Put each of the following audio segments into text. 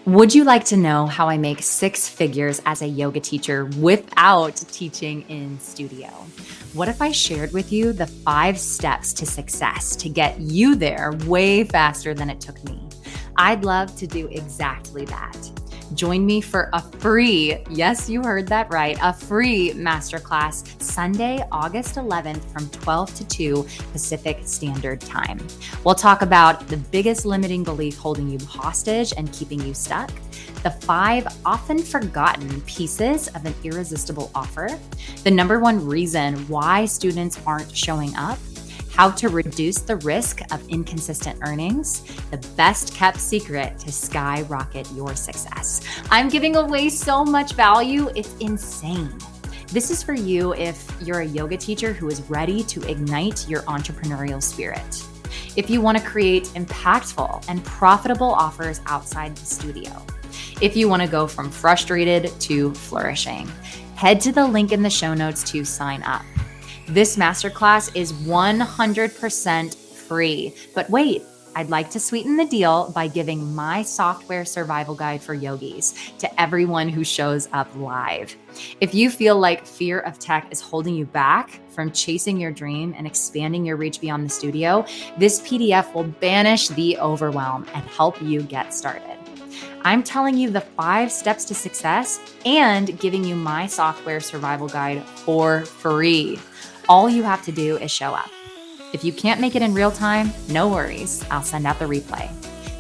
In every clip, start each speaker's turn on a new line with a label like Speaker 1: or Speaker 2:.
Speaker 1: Would you like to know how I make six figures as a yoga teacher without teaching in studio? What if I shared with you the 5 steps to success to get you there way faster than it took me? I'd love to do exactly that. Join me for a free, yes, you heard that right, a free masterclass Sunday, August 11th from 12 to 2 Pacific Standard Time. We'll talk about the biggest limiting belief holding you hostage and keeping you stuck, the 5 often forgotten pieces of an irresistible offer, the number 1 reason why students aren't showing up, how to reduce the risk of inconsistent earnings, the best kept secret to skyrocket your success. I'm giving away so much value, it's insane. This is for you if you're a yoga teacher who is ready to ignite your entrepreneurial spirit. If you want to create impactful and profitable offers outside the studio. If you want to go from frustrated to flourishing. Head to the link in the show notes to sign up. This masterclass is 100% free. But wait, I'd like to sweeten the deal by giving my software survival guide for yogis to everyone who shows up live. If you feel like fear of tech is holding you back from chasing your dream and expanding your reach beyond the studio, this PDF will banish the overwhelm and help you get started. I'm telling you the 5 steps to success and giving you my software survival guide for free. All you have to do is show up. If you can't make it in real time, no worries. I'll send out the replay.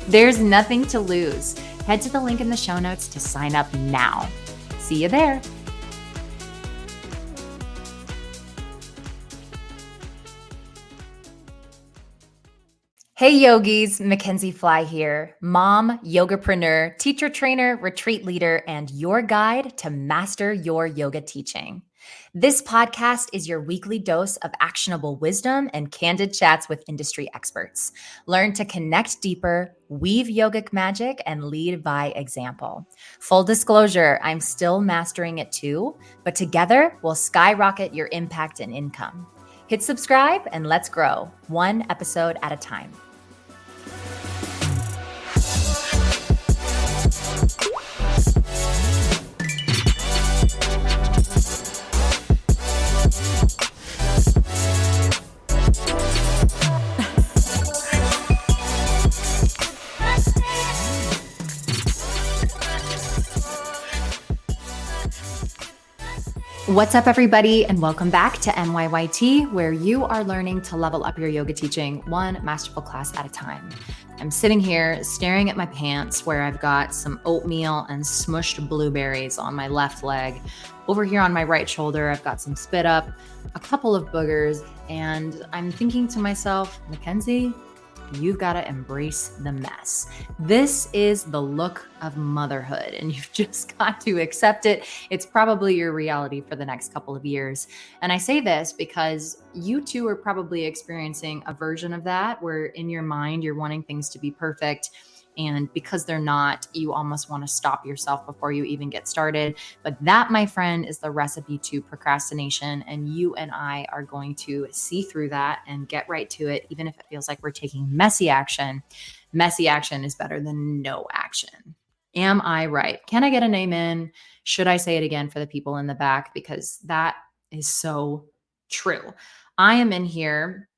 Speaker 1: There's nothing to lose. Head to the link in the show notes to sign up now. See you there. Hey yogis, MaKenzie Fly here, mom, yogapreneur, teacher trainer, retreat leader, and your guide to master your yoga teaching. This podcast is your weekly dose of actionable wisdom and candid chats with industry experts. Learn to connect deeper, weave yogic magic, and lead by example. Full disclosure, I'm still mastering it too, but together we'll skyrocket your impact and income. Hit subscribe and let's grow, one episode at a time. What's up, everybody, and welcome back to MYYT, where you are learning to level up your yoga teaching one masterful class at a time. I'm sitting here staring at my pants where I've got some oatmeal and smushed blueberries on my left leg. Over here on my right shoulder, I've got some spit up, a couple of boogers, and I'm thinking to myself, MaKenzie, you've got to embrace the mess. This is the look of motherhood, and you've just got to accept it. It's probably your reality for the next couple of years. And I say this because you too are probably experiencing a version of that where in your mind, you're wanting things to be perfect. And because they're not, you almost want to stop yourself before you even get started. But that, my friend, is the recipe to procrastination. And you and I are going to see through that and get right to it, even if it feels like we're taking messy action. Messy action is better than no action. Am I right? Can I get an amen? Should I say it again for the people in the back? Because that is so true. I am in here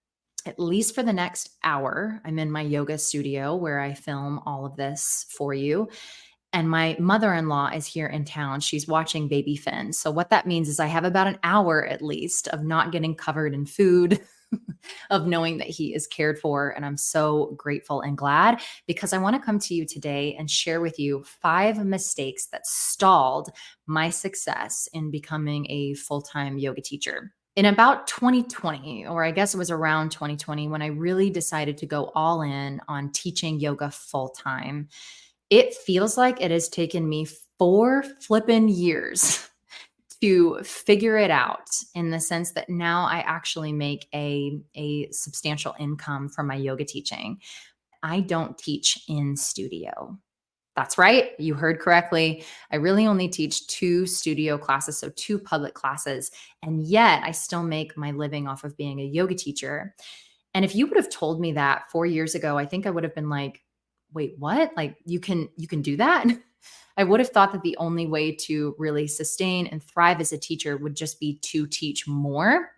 Speaker 1: at least for the next hour. I'm in my yoga studio where I film all of this for you. And my mother-in-law is here in town. She's watching baby Finn. So what that means is I have about an hour at least of not getting covered in food, of knowing that he is cared for. And I'm so grateful and glad because I want to come to you today and share with you 5 mistakes that stalled my success in becoming a full-time yoga teacher. In about 2020, or I guess it was around 2020, when I really decided to go all in on teaching yoga full time, it feels like it has taken me 4 flippin' years to figure it out in the sense that now I actually make a substantial income from my yoga teaching. I don't teach in studio. That's right. You heard correctly. I really only teach 2 studio classes, so 2 public classes. And yet I still make my living off of being a yoga teacher. And if you would have told me that 4 years ago, I think I would have been like, wait, what? Like you can do that? I would have thought that the only way to really sustain and thrive as a teacher would just be to teach more.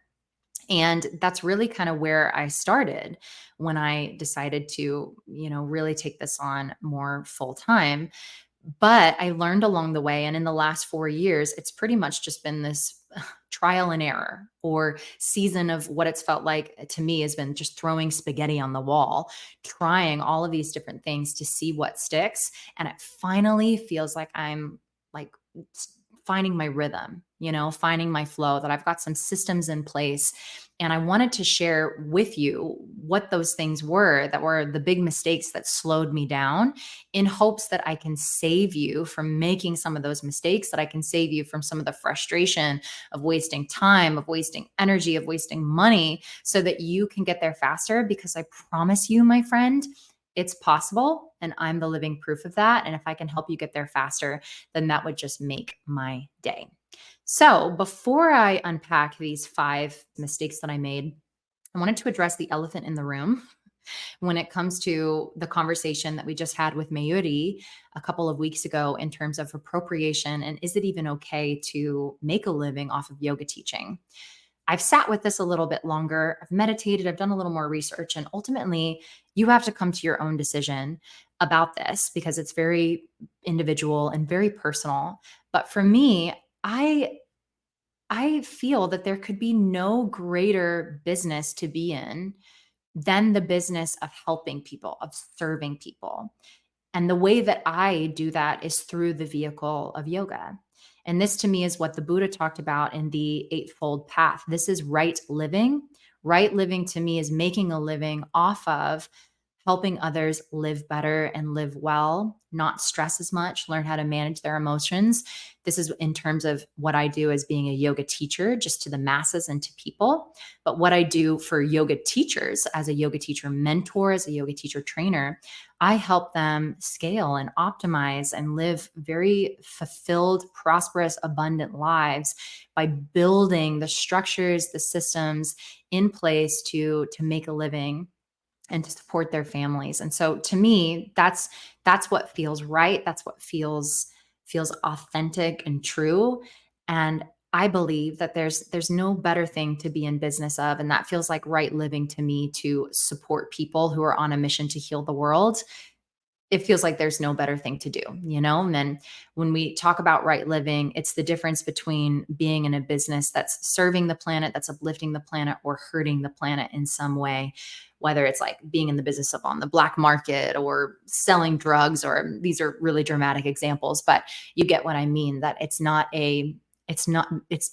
Speaker 1: And that's really kind of where I started when I decided to, really take this on more full time. But I learned along the way. And in the last 4 years, it's pretty much just been this trial and error or season of what it's felt like to me has been just throwing spaghetti on the wall, trying all of these different things to see what sticks. And it finally feels like I'm like finding my rhythm, finding my flow, that I've got some systems in place. And I wanted to share with you what those things were that were the big mistakes that slowed me down, in hopes that I can save you from making some of those mistakes, that I can save you from some of the frustration of wasting time, of wasting energy, of wasting money, so that you can get there faster. Because I promise you, my friend, it's possible. And I'm the living proof of that. And if I can help you get there faster, then that would just make my day. So before I unpack these 5 mistakes that I made, I wanted to address the elephant in the room when it comes to the conversation that we just had with Mayuri a couple of weeks ago in terms of appropriation, and is it even okay to make a living off of yoga teaching? I've sat with this a little bit longer. I've meditated, I've done a little more research, and ultimately you have to come to your own decision about this, because it's very individual and very personal. But for me, I feel that there could be no greater business to be in than the business of helping people, of serving people. And the way that I do that is through the vehicle of yoga. And this to me is what the Buddha talked about in the Eightfold Path. This is right living. Right living to me is making a living off of helping others live better and live well, not stress as much, learn how to manage their emotions. This is in terms of what I do as being a yoga teacher, just to the masses and to people. But what I do for yoga teachers, as a yoga teacher mentor, as a yoga teacher trainer, I help them scale and optimize and live very fulfilled, prosperous, abundant lives by building the structures, the systems in place to make a living and to support their families. And so to me, that's what feels right. That's what feels authentic and true. And I believe that there's no better thing to be in business of. And that feels like right living to me, to support people who are on a mission to heal the world. It feels like there's no better thing to do, And then when we talk about right living, it's the difference between being in a business that's serving the planet, that's uplifting the planet, or hurting the planet in some way, whether it's like being in the business of on the black market or selling drugs, or these are really dramatic examples, but you get what I mean, that it's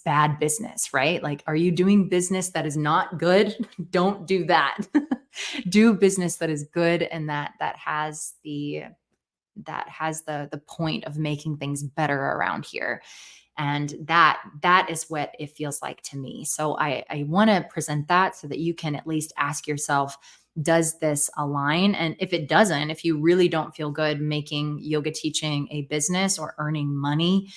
Speaker 1: bad business, right? Like, are you doing business that is not good? Don't do that. Do business that is good, and that has the point of making things better around here. And that is what it feels like to me. So I want to present that so that you can at least ask yourself, does this align? And if it doesn't, if you really don't feel good making yoga teaching a business or earning money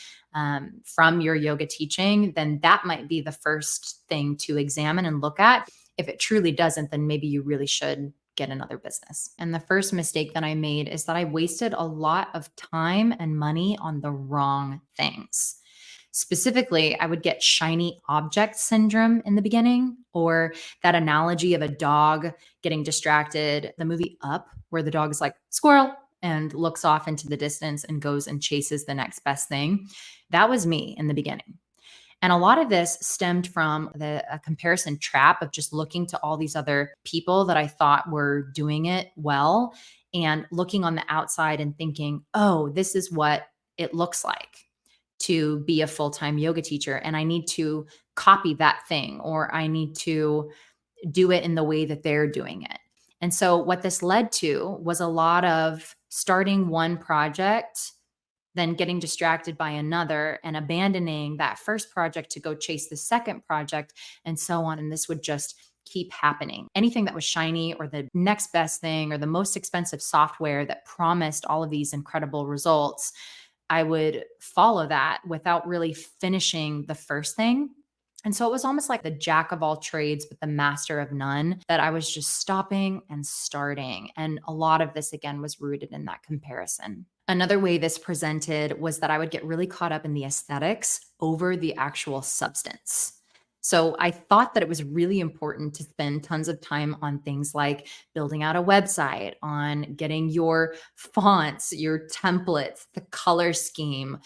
Speaker 1: from your yoga teaching, then that might be the first thing to examine and look at. If it truly doesn't, then maybe you really should get another business. And the first mistake that I made is that I wasted a lot of time and money on the wrong things. Specifically, I would get shiny object syndrome in the beginning, or that analogy of a dog getting distracted. The movie Up, where the dog is like, squirrel, and looks off into the distance and goes and chases the next best thing. That was me in the beginning. And a lot of this stemmed from a comparison trap of just looking to all these other people that I thought were doing it well, and looking on the outside and thinking, oh, this is what it looks like to be a full-time yoga teacher. And I need to copy that thing, or I need to do it in the way that they're doing it. And so what this led to was a lot of starting one project, then getting distracted by another, and abandoning that first project to go chase the second project, and so on. And this would just keep happening. Anything that was shiny, or the next best thing, or the most expensive software that promised all of these incredible results, I would follow that without really finishing the first thing. And so it was almost like the jack of all trades, but the master of none, that I was just stopping and starting. And a lot of this, again, was rooted in that comparison. Another way this presented was that I would get really caught up in the aesthetics over the actual substance. So I thought that it was really important to spend tons of time on things like building out a website, on getting your fonts, your templates, the color scheme.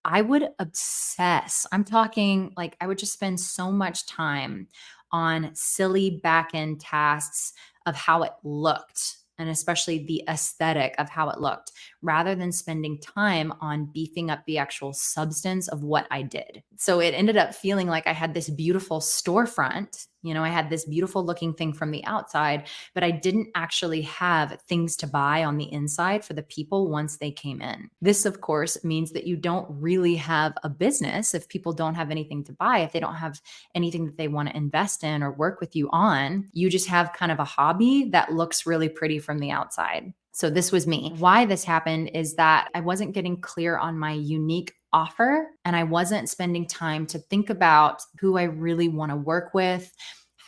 Speaker 1: I would obsess. I'm talking like I would just spend so much time on silly back end tasks of how it looked, and especially the aesthetic of how it looked, rather than spending time on beefing up the actual substance of what I did. So it ended up feeling like I had this beautiful storefront. I had this beautiful looking thing from the outside, but I didn't actually have things to buy on the inside for the people once they came in. This, of course, means that you don't really have a business if people don't have anything to buy, if they don't have anything that they want to invest in or work with you on. You just have kind of a hobby that looks really pretty from the outside. So this was me. Why this happened is that I wasn't getting clear on my unique offer, and I wasn't spending time to think about who I really want to work with,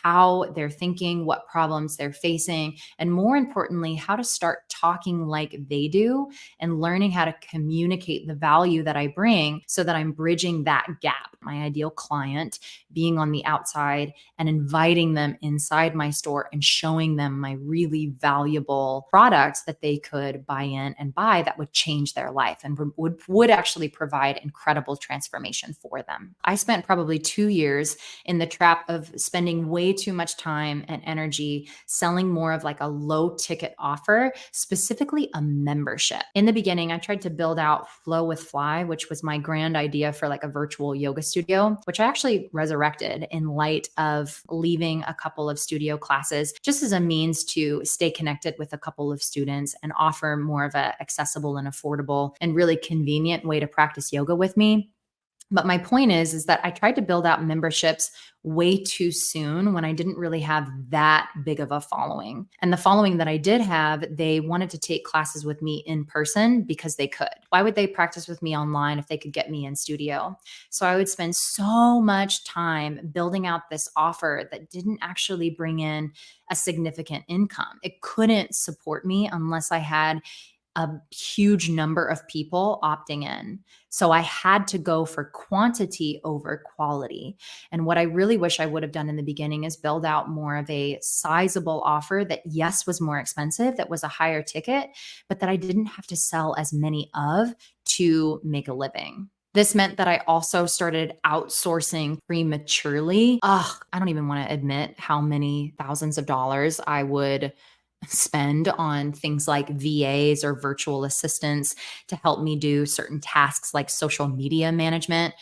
Speaker 1: how they're thinking, what problems they're facing, and more importantly, how to start talking like they do and learning how to communicate the value that I bring so that I'm bridging that gap. My ideal client being on the outside and inviting them inside my store and showing them my really valuable products that they could buy in and buy that would change their life and would actually provide incredible transformation for them. I spent probably 2 years in the trap of spending way too much time and energy selling more of like a low ticket offer, specifically a membership. In the beginning, I tried to build out Flow with Fly, which was my grand idea for like a virtual yoga studio, which I actually resurrected in light of leaving a couple of studio classes just as a means to stay connected with a couple of students and offer more of a accessible and affordable and really convenient way to practice yoga with me. But my point is that I tried to build out memberships way too soon when I didn't really have that big of a following. And the following that I did have, they wanted to take classes with me in person because they could. Why would they practice with me online if they could get me in studio? So I would spend so much time building out this offer that didn't actually bring in a significant income. It couldn't support me unless I had a huge number of people opting in. So I had to go for quantity over quality. And what I really wish I would have done in the beginning is build out more of a sizable offer that, yes, was more expensive, that was a higher ticket, but that I didn't have to sell as many of to make a living. This meant that I also started outsourcing prematurely. I don't even want to admit how many thousands of dollars I would spend on things like VAs or virtual assistants to help me do certain tasks like social media management.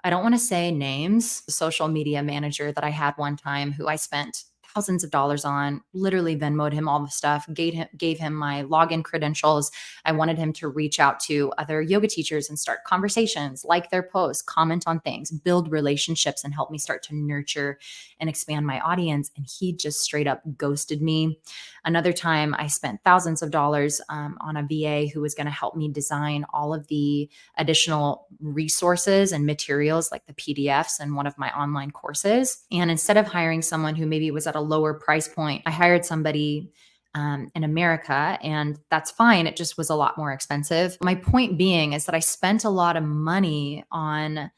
Speaker 1: I don't want to say names. The social media manager that I had one time who I spent thousands of dollars on, literally Venmoed him all the stuff, gave him my login credentials. I wanted him to reach out to other yoga teachers and start conversations, like their posts, comment on things, build relationships, and help me start to nurture and expand my audience. And he just straight up ghosted me. Another time I spent thousands of dollars on a VA who was going to help me design all of the additional resources and materials like the PDFs in one of my online courses. And instead of hiring someone who maybe was at a lower price point, I hired somebody in America, and that's fine. It just was a lot more expensive. My point being is that I spent a lot of money on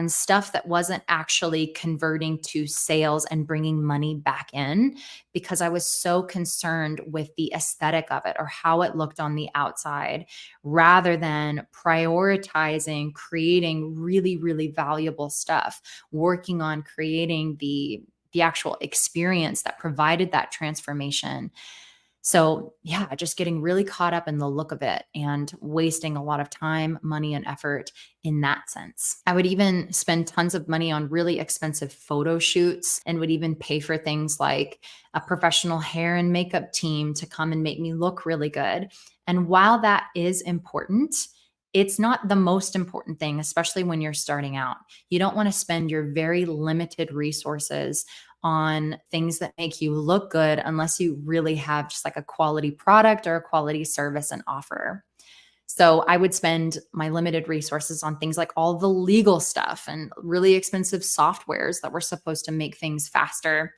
Speaker 1: stuff that wasn't actually converting to sales and bringing money back in because I was so concerned with the aesthetic of it or how it looked on the outside rather than prioritizing creating really, really valuable stuff, working on creating the actual experience that provided that transformation. So yeah, just getting really caught up in the look of it and wasting a lot of time, money, and effort in that sense. I would even spend tons of money on really expensive photo shoots and would even pay for things like a professional hair and makeup team to come and make me look really good. And while that is important, it's not the most important thing, especially when you're starting out. You don't want to spend your very limited resources on things that make you look good unless you really have just like a quality product or a quality service and offer. So I would spend my limited resources on things like all the legal stuff and really expensive softwares that were supposed to make things faster.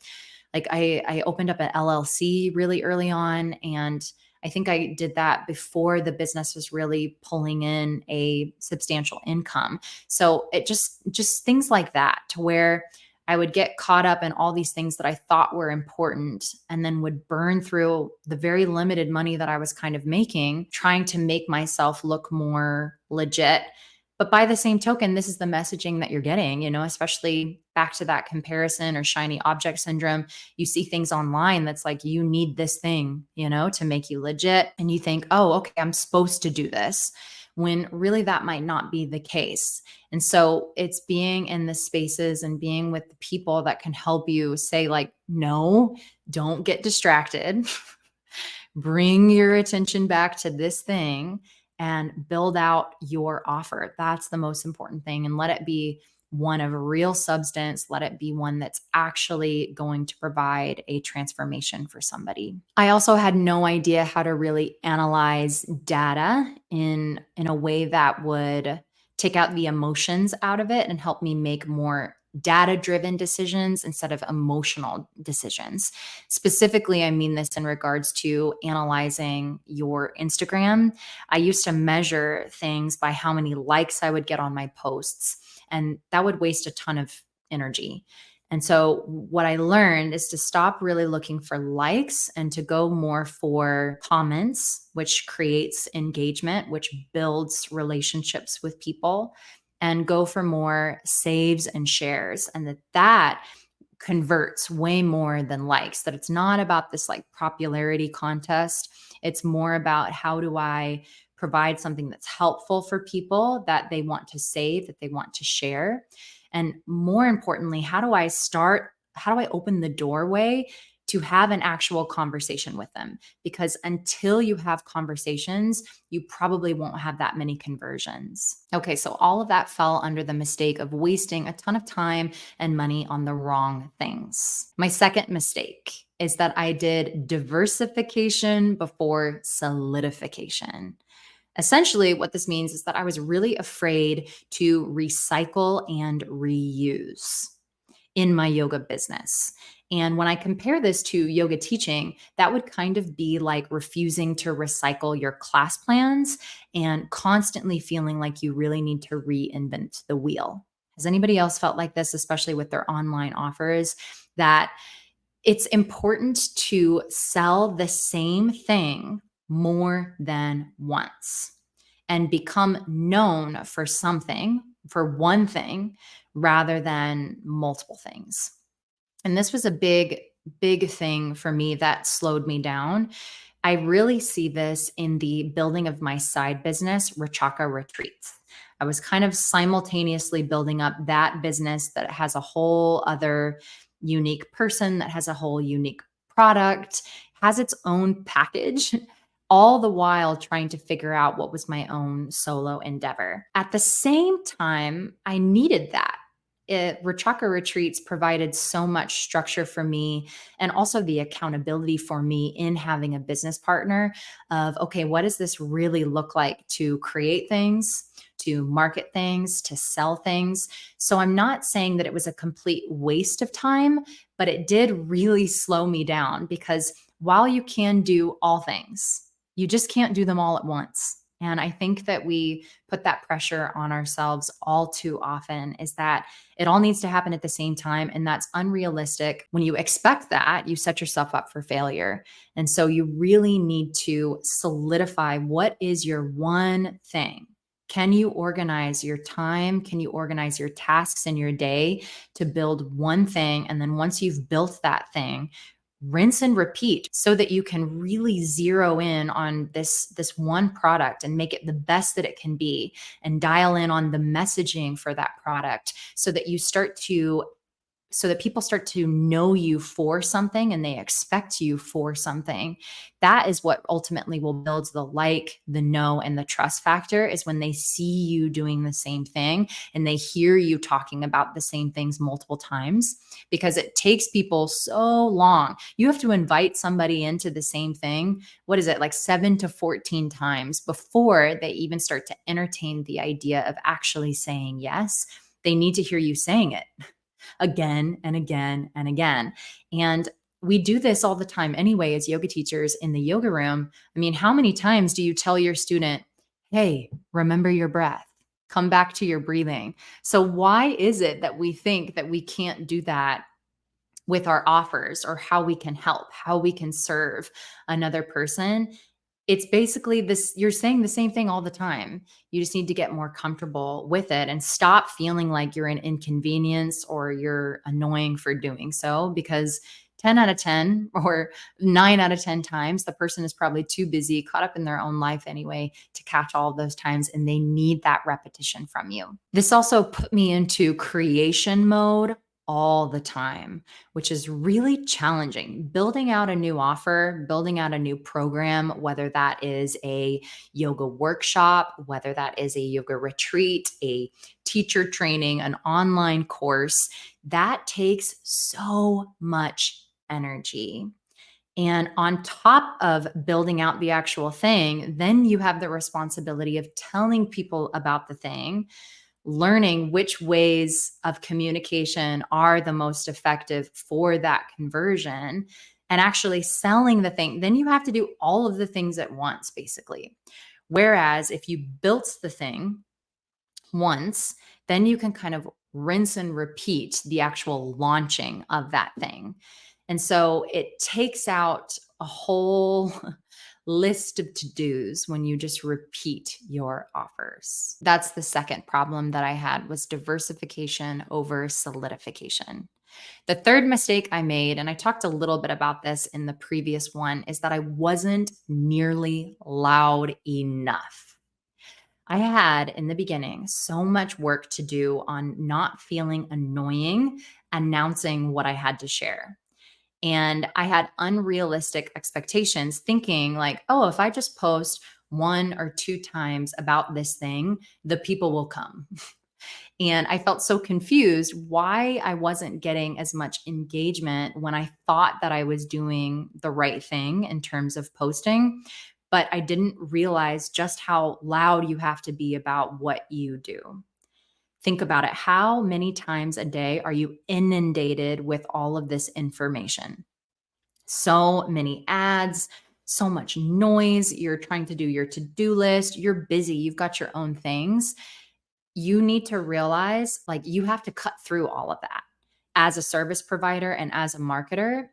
Speaker 1: Like I opened up an LLC really early on, and I think I did that before the business was really pulling in a substantial income. So it just things like that, to where I would get caught up in all these things that I thought were important, and then would burn through the very limited money that I was kind of making, trying to make myself look more legit. But by the same token, this is the messaging that you're getting, especially back to that comparison or shiny object syndrome. You see things online that's like, you need this thing, to make you legit. And you think, oh, okay, I'm supposed to do this, when really that might not be the case. And so it's being in the spaces and being with the people that can help you say, like, no, don't get distracted. Bring your attention back to this thing and build out your offer. That's the most important thing. And let it be one of real substance. Let it be one that's actually going to provide a transformation for somebody. I also had no idea how to really analyze data in a way that would take out the emotions out of it and help me make more data-driven decisions instead of emotional decisions. Specifically, I mean this in regards to analyzing your Instagram. I used to measure things by how many likes I would get on my posts, and that would waste a ton of energy. And so what I learned is to stop really looking for likes and to go more for comments, which creates engagement, which builds relationships with people, and go for more saves and shares. And that converts way more than likes. That it's not about this like popularity contest. It's more about, how do I provide something that's helpful for people, that they want to save, that they want to share? And more importantly, how do I open the doorway to have an actual conversation with them? Because until you have conversations, you probably won't have that many conversions. Okay, so all of that fell under the mistake of wasting a ton of time and money on the wrong things. My second mistake is that I did diversification before solidification. Essentially, what this means is that I was really afraid to recycle and reuse in my yoga business. And when I compare this to yoga teaching, that would kind of be like refusing to recycle your class plans and constantly feeling like you really need to reinvent the wheel. Has anybody else felt like this, especially with their online offers, that it's important to sell the same thing more than once and become known for something, for one thing, rather than multiple things? And this was a big, big thing for me that slowed me down. I really see this in the building of my side business, Rachaka Retreats. I was kind of simultaneously building up that business that has a whole other unique person, that has a whole unique product, has its own package, all the while trying to figure out what was my own solo endeavor. At the same time, I needed that. Rachaka Retreats provided so much structure for me, and also the accountability for me in having a business partner of, okay, what does this really look like to create things, to market things, to sell things? So I'm not saying that it was a complete waste of time, but it did really slow me down, because while you can do all things, you just can't do them all at once. And I think that we put that pressure on ourselves all too often, is that it all needs to happen at the same time. And that's unrealistic. When you expect that, you set yourself up for failure. And so you really need to solidify, what is your one thing? Can you organize your time? Can you organize your tasks in your day to build one thing? And then once you've built that thing, rinse and repeat, so that you can really zero in on this one product and make it the best that it can be, and dial in on the messaging for that product, so that you start to so that people start to know you for something and they expect you for something. That is what ultimately will build the like, the know, and the trust factor, is when they see you doing the same thing and they hear you talking about the same things multiple times, because it takes people so long. You have to invite somebody into the same thing. What is it, like 7 to 14 times before they even start to entertain the idea of actually saying yes. They need to hear you saying it again and again and again. And we do this all the time anyway as yoga teachers in the yoga room. I mean, how many times do you tell your student, hey, remember your breath? Come back to your breathing. So, why is it that we think that we can't do that with our offers, or how we can help, how we can serve another person? It's basically this, you're saying the same thing all the time. You just need to get more comfortable with it and stop feeling like you're an inconvenience or you're annoying for doing so, because 10 out of 10 or 9 out of 10 times, the person is probably too busy, caught up in their own life anyway, to catch all of those times, and they need that repetition from you. This also put me into creation mode all the time, which is really challenging. Building out a new offer, building out a new program, whether that is a yoga workshop, whether that is a yoga retreat, a teacher training, an online course, that takes so much energy. And on top of building out the actual thing, then you have the responsibility of telling people about the thing, learning which ways of communication are the most effective for that conversion, and actually selling the thing. Then you have to do all of the things at once, basically. Whereas if you built the thing once, then you can kind of rinse and repeat the actual launching of that thing. And so it takes out a whole list of to-dos when you just repeat your offers. That's the second problem that I had, was diversification over solidification. The third mistake I made, and I talked a little bit about this in the previous one, is that I wasn't nearly loud enough. I had in the beginning so much work to do on not feeling annoying announcing what I had to share. And I had unrealistic expectations, thinking like, oh, if I just post 1 or 2 times about this thing, the people will come. And I felt so confused why I wasn't getting as much engagement when I thought that I was doing the right thing in terms of posting. But I didn't realize just how loud you have to be about what you do. Think about it. How many times a day are you inundated with all of this information? So many ads, so much noise. You're trying to do your to-do list. You're busy. You've got your own things. You need to realize, like, you have to cut through all of that as a service provider and as a marketer.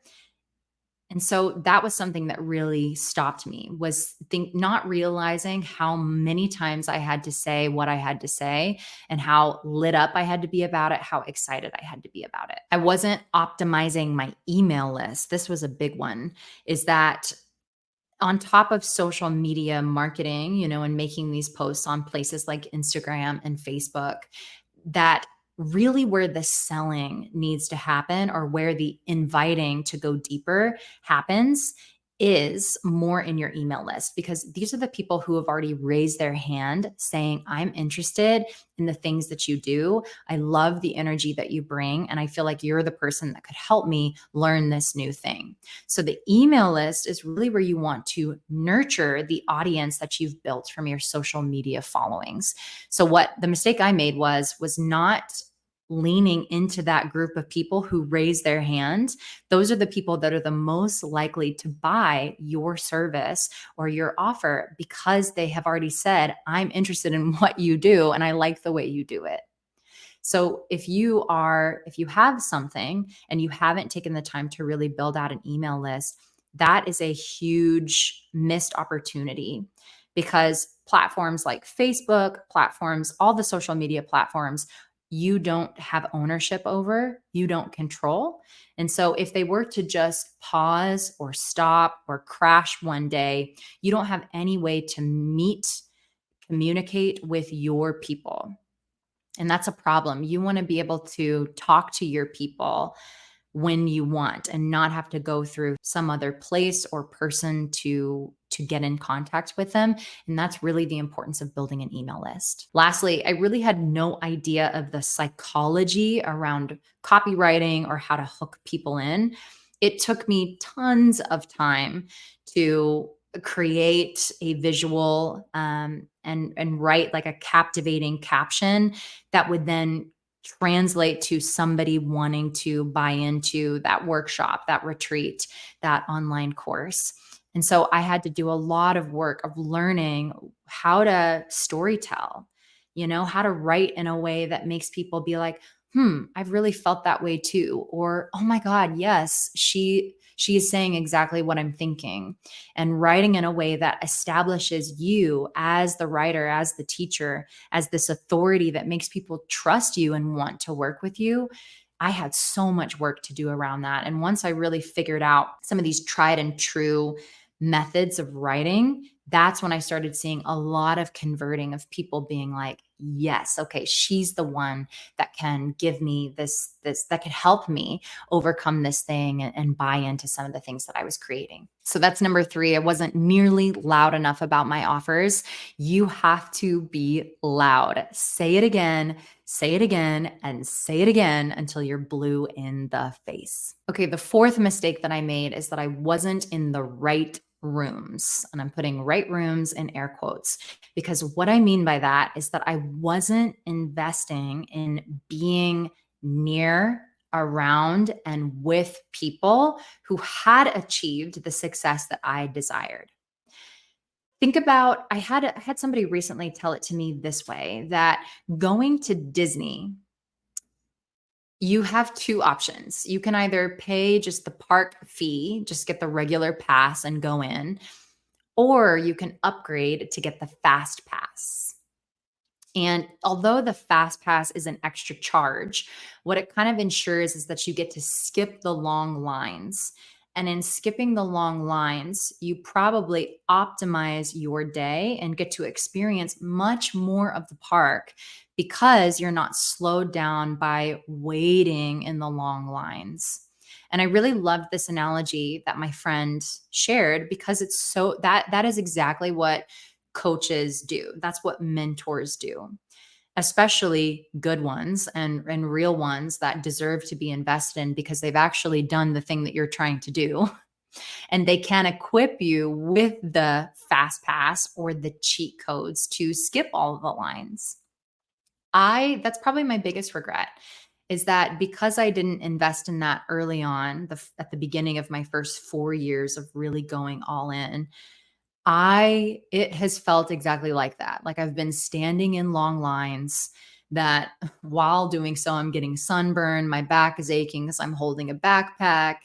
Speaker 1: And so that was something that really stopped me, was not realizing how many times I had to say what I had to say and how lit up I had to be about it, how excited I had to be about it. I wasn't optimizing my email list. This was a big one, is that on top of social media marketing, and making these posts on places like Instagram and Facebook, that really where the selling needs to happen, or where the inviting to go deeper happens, is more in your email list, because these are the people who have already raised their hand saying, I'm interested in the things that you do. I love the energy that you bring, and I feel like you're the person that could help me learn this new thing. So the email list is really where you want to nurture the audience that you've built from your social media followings. So what the mistake I made was not leaning into that group of people who raise their hand. Those are the people that are the most likely to buy your service or your offer, because they have already said, I'm interested in what you do and I like the way you do it. So if you have something and you haven't taken the time to really build out an email list, that is a huge missed opportunity, because platforms like Facebook, all the social media platforms, you don't have ownership over, you don't control. And so if they were to just pause or stop or crash one day, you don't have any way to communicate with your people. And that's a problem. You want to be able to talk to your people when you want and not have to go through some other place or person to get in contact with them. And that's really the importance of building an email list. Lastly, I really had no idea of the psychology around copywriting or how to hook people in. It took me tons of time to create a visual and write like a captivating caption that would then translate to somebody wanting to buy into that workshop, that retreat, that online course. And so I had to do a lot of work of learning how to storytell, how to write in a way that makes people be like, I've really felt that way too. Or, oh my God, yes, she is saying exactly what I'm thinking. And writing in a way that establishes you as the writer, as the teacher, as this authority that makes people trust you and want to work with you. I had so much work to do around that. And once I really figured out some of these tried and true methods of writing, that's when I started seeing a lot of converting of people being like, yes, okay, she's the one that can give me this, that could help me overcome this thing and buy into some of the things that I was creating. So that's number 3. I wasn't nearly loud enough about my offers. You have to be loud. Say it again, and say it again until you're blue in the face. Okay, the 4th mistake that I made is that I wasn't in the right rooms. And I'm putting right rooms in air quotes, because what I mean by that is that I wasn't investing in being near, around, and with people who had achieved the success that I desired. Think about, I had somebody recently tell it to me this way, that going to Disney, you have 2 options. You can either pay just the park fee, just get the regular pass and go in, or you can upgrade to get the fast pass. And although the fast pass is an extra charge, what it kind of ensures is that you get to skip the long lines. And in skipping the long lines, you probably optimize your day and get to experience much more of the park because you're not slowed down by waiting in the long lines. And I really loved this analogy that my friend shared, because it's so that is exactly what coaches do. That's what mentors do, especially good ones and real ones that deserve to be invested in because they've actually done the thing that you're trying to do. And they can equip you with the fast pass or the cheat codes to skip all of the lines. That's probably my biggest regret, is that because I didn't invest in that early on, at the beginning of my first 4 years of really going all in, it has felt exactly like that. Like I've been standing in long lines that while doing so, I'm getting sunburn. My back is aching because I'm holding a backpack,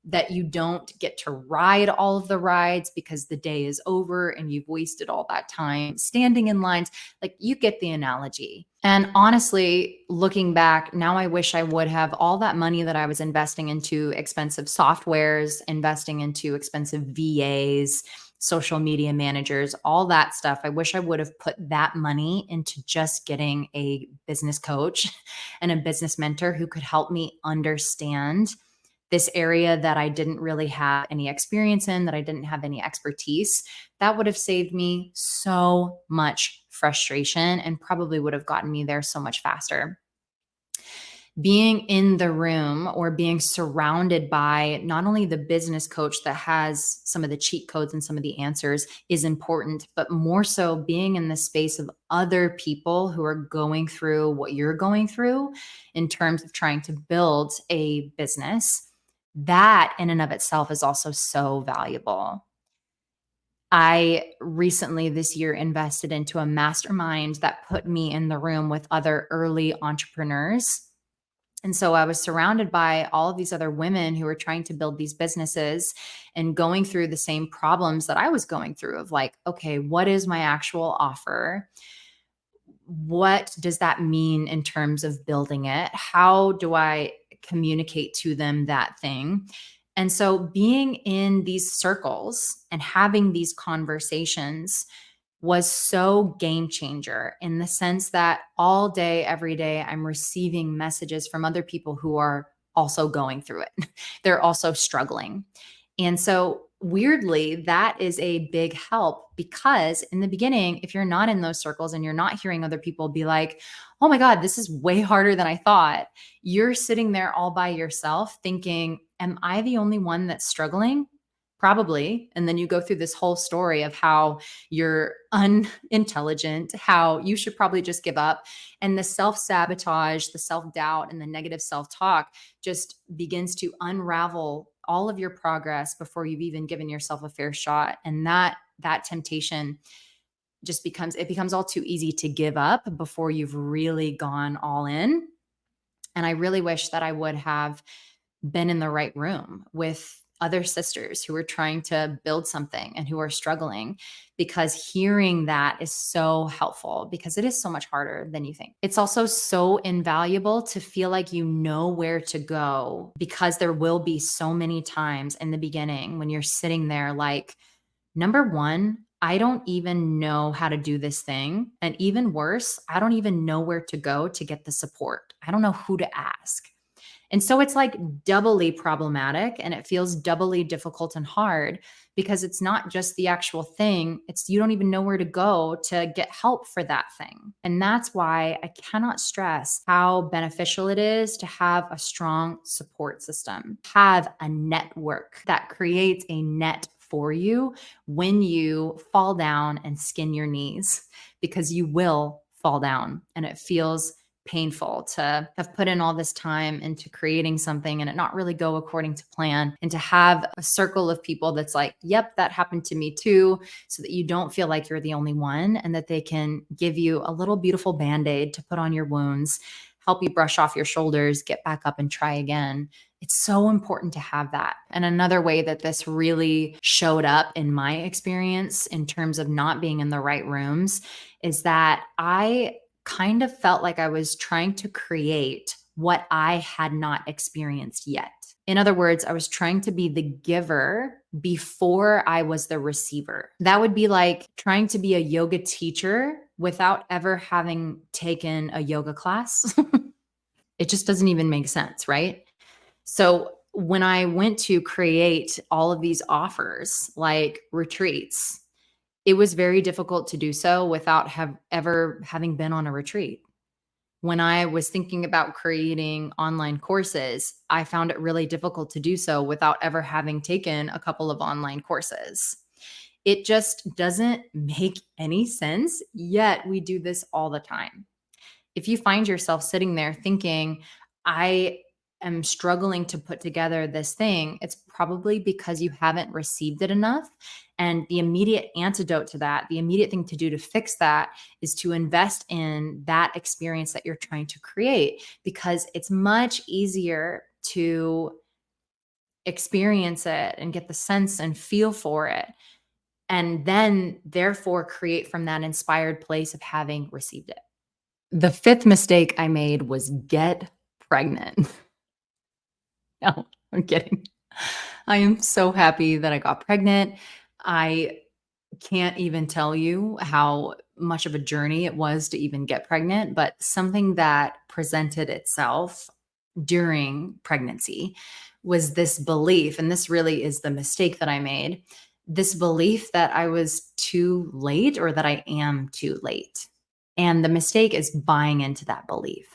Speaker 1: that you don't get to ride all of the rides because the day is over and you've wasted all that time standing in lines. Like, you get the analogy. And honestly, looking back now, I wish I would have all that money that I was investing into expensive softwares, investing into expensive VAs, social media managers, all that stuff. I wish I would have put that money into just getting a business coach and a business mentor who could help me understand this area that I didn't really have any experience in, that I didn't have any expertise. That would have saved me so much frustration and probably would have gotten me there so much faster. Being in the room or being surrounded by not only the business coach that has some of the cheat codes and some of the answers is important, but more so being in the space of other people who are going through what you're going through in terms of trying to build a business. That in and of itself is also so valuable. I recently this year invested into a mastermind that put me in the room with other early entrepreneurs. And so I was surrounded by all of these other women who were trying to build these businesses and going through the same problems that I was going through, of like, okay, what is my actual offer? What does that mean in terms of building it? How do I communicate to them that thing? And so being in these circles and having these conversations was so game changer in the sense that all day, every day, I'm receiving messages from other people who are also going through it. They're also struggling. And so, weirdly, that is a big help because in the beginning, if you're not in those circles and you're not hearing other people be like, oh my God, this is way harder than I thought, you're sitting there all by yourself thinking, am I the only one that's struggling? Probably. And then you go through this whole story of how you're unintelligent, how you should probably just give up. And the self sabotage, the self doubt, and the negative self talk just begins to unravel all of your progress before you've even given yourself a fair shot. And that temptation just becomes all too easy to give up before you've really gone all in. And I really wish that I would have been in the right room with other sisters who are trying to build something and who are struggling, because hearing that is so helpful because it is so much harder than you think. It's also so invaluable to feel like you know where to go, because there will be so many times in the beginning when you're sitting there like, number one, I don't even know how to do this thing. And even worse, I don't even know where to go to get the support. I don't know who to ask. And so it's like doubly problematic and it feels doubly difficult and hard because it's not just the actual thing, it's you don't even know where to go to get help for that thing. And that's why I cannot stress how beneficial it is to have a strong support system, have a network that creates a net for you when you fall down and skin your knees, because you will fall down and it feels painful to have put in all this time into creating something and it not really go according to plan, and to have a circle of people that's like, yep, that happened to me too, so that you don't feel like you're the only one and that they can give you a little beautiful band-aid to put on your wounds, help you brush off your shoulders, get back up and try again. It's so important to have that. And another way that this really showed up in my experience in terms of not being in the right rooms is that I kind of felt like I was trying to create what I had not experienced yet. In other words, I was trying to be the giver before I was the receiver. That would be like trying to be a yoga teacher without ever having taken a yoga class. It just doesn't even make sense, right? So when I went to create all of these offers, like retreats, it was very difficult to do so without ever having been on a retreat. When I was thinking about creating online courses, I found it really difficult to do so without ever having taken a couple of online courses. It just doesn't make any sense, yet we do this all the time. If you find yourself sitting there thinking, I am struggling to put together this thing, it's probably because you haven't received it enough. And the immediate antidote to that, the immediate thing to do to fix that is to invest in that experience that you're trying to create, because it's much easier to experience it and get the sense and feel for it. And then, therefore, create from that inspired place of having received it. The fifth mistake I made was get pregnant. No, I'm kidding. I am so happy that I got pregnant. I can't even tell you how much of a journey it was to even get pregnant, but something that presented itself during pregnancy was this belief, and this really is the mistake that I made, this belief that I was too late or that I am too late. And the mistake is buying into that belief.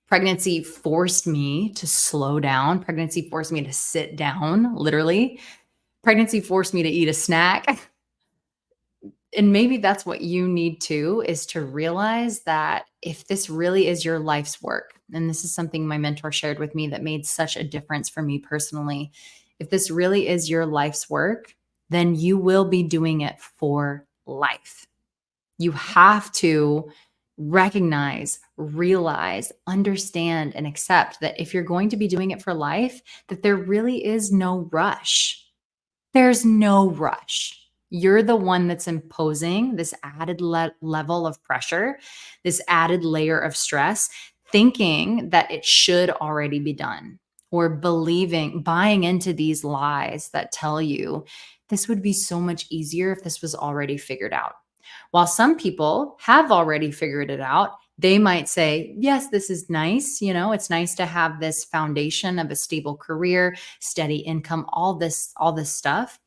Speaker 1: Pregnancy forced me to slow down. Pregnancy forced me to sit down, literally. Pregnancy forced me to eat a snack. And maybe that's what you need to, is to realize that if this really is your life's work, and this is something my mentor shared with me that made such a difference for me personally, if this really is your life's work, then you will be doing it for life. You have to recognize, realize, understand, and accept that if you're going to be doing it for life, that there really is no rush. There's no rush. You're the one that's imposing this added level of pressure, this added layer of stress, thinking that it should already be done. or buying into these lies that tell you this would be so much easier if this was already figured out. While some people have already figured it out, they might say, yes, this is nice. It's nice to have this foundation of a stable career, steady income, all this stuff.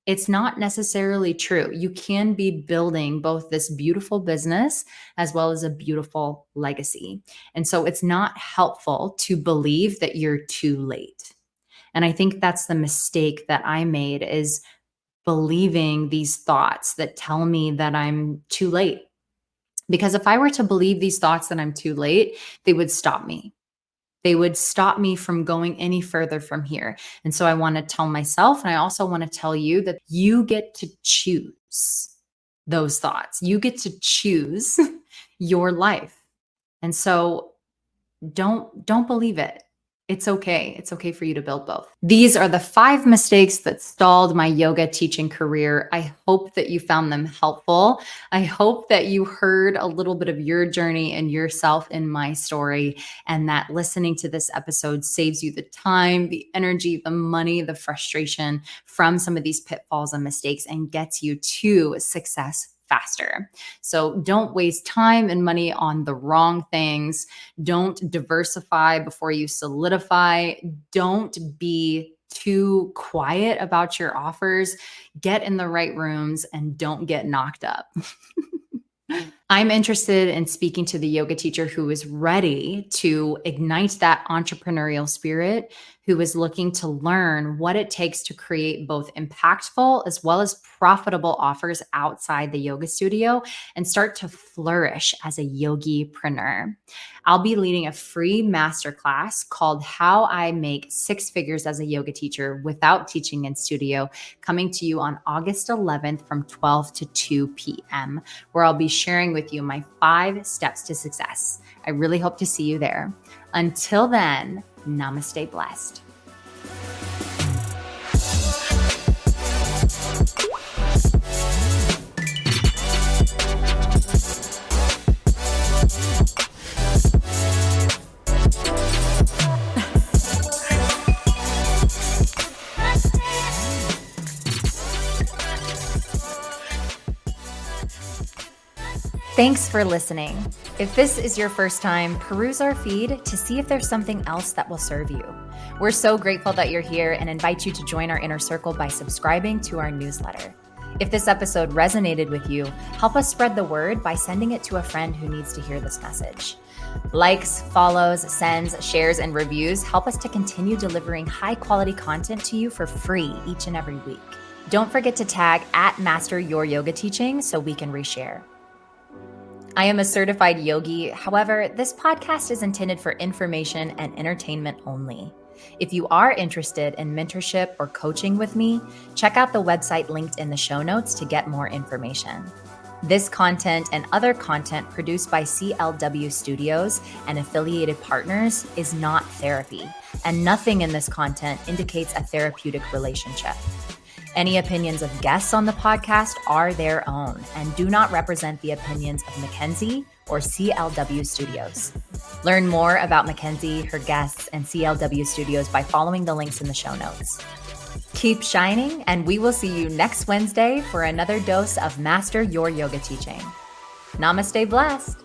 Speaker 1: It's not necessarily true. You can be building both this beautiful business as well as a beautiful legacy. And so it's not helpful to believe that you're too late. And I think that's the mistake that I made, is believing these thoughts that tell me that I'm too late. Because if I were to believe these thoughts that I'm too late, they would stop me. They would stop me from going any further from here. And so I want to tell myself, and I also want to tell you, that you get to choose those thoughts. You get to choose your life. And so don't believe it. It's okay. It's okay for you to build both. These are the 5 mistakes that stalled my yoga teaching career. I hope that you found them helpful. I hope that you heard a little bit of your journey and yourself in my story, and that listening to this episode saves you the time, the energy, the money, the frustration from some of these pitfalls and mistakes, and gets you to success faster. So don't waste time and money on the wrong things. Don't diversify before you solidify. Don't be too quiet about your offers. Get in the right rooms and don't get knocked up. I'm interested in speaking to the yoga teacher who is ready to ignite that entrepreneurial spirit, who is looking to learn what it takes to create both impactful as well as profitable offers outside the yoga studio and start to flourish as a yogipreneur. I'll be leading a free masterclass called How I Make 6 Figures as a Yoga Teacher Without Teaching in Studio, coming to you on August 11th from 12 to 2 p.m., where I'll be sharing with you my 5 steps to success. I really hope to see you there. Until then, namaste blessed. Thanks for listening. If this is your first time, peruse our feed to see if there's something else that will serve you. We're so grateful that you're here and invite you to join our inner circle by subscribing to our newsletter. If this episode resonated with you, help us spread the word by sending it to a friend who needs to hear this message. Likes, follows, sends, shares, and reviews help us to continue delivering high-quality content to you for free each and every week. Don't forget to tag @MasterYourYogaTeaching so we can reshare. I am a certified yogi. However, this podcast is intended for information and entertainment only. If you are interested in mentorship or coaching with me, check out the website linked in the show notes to get more information. This content and other content produced by CLW Studios and affiliated partners is not therapy, and nothing in this content indicates a therapeutic relationship. Any opinions of guests on the podcast are their own and do not represent the opinions of MaKenzie or CLW Studios. Learn more about MaKenzie, her guests, and CLW Studios by following the links in the show notes. Keep shining, and we will see you next Wednesday for another dose of Master Your Yoga Teaching. Namaste blessed.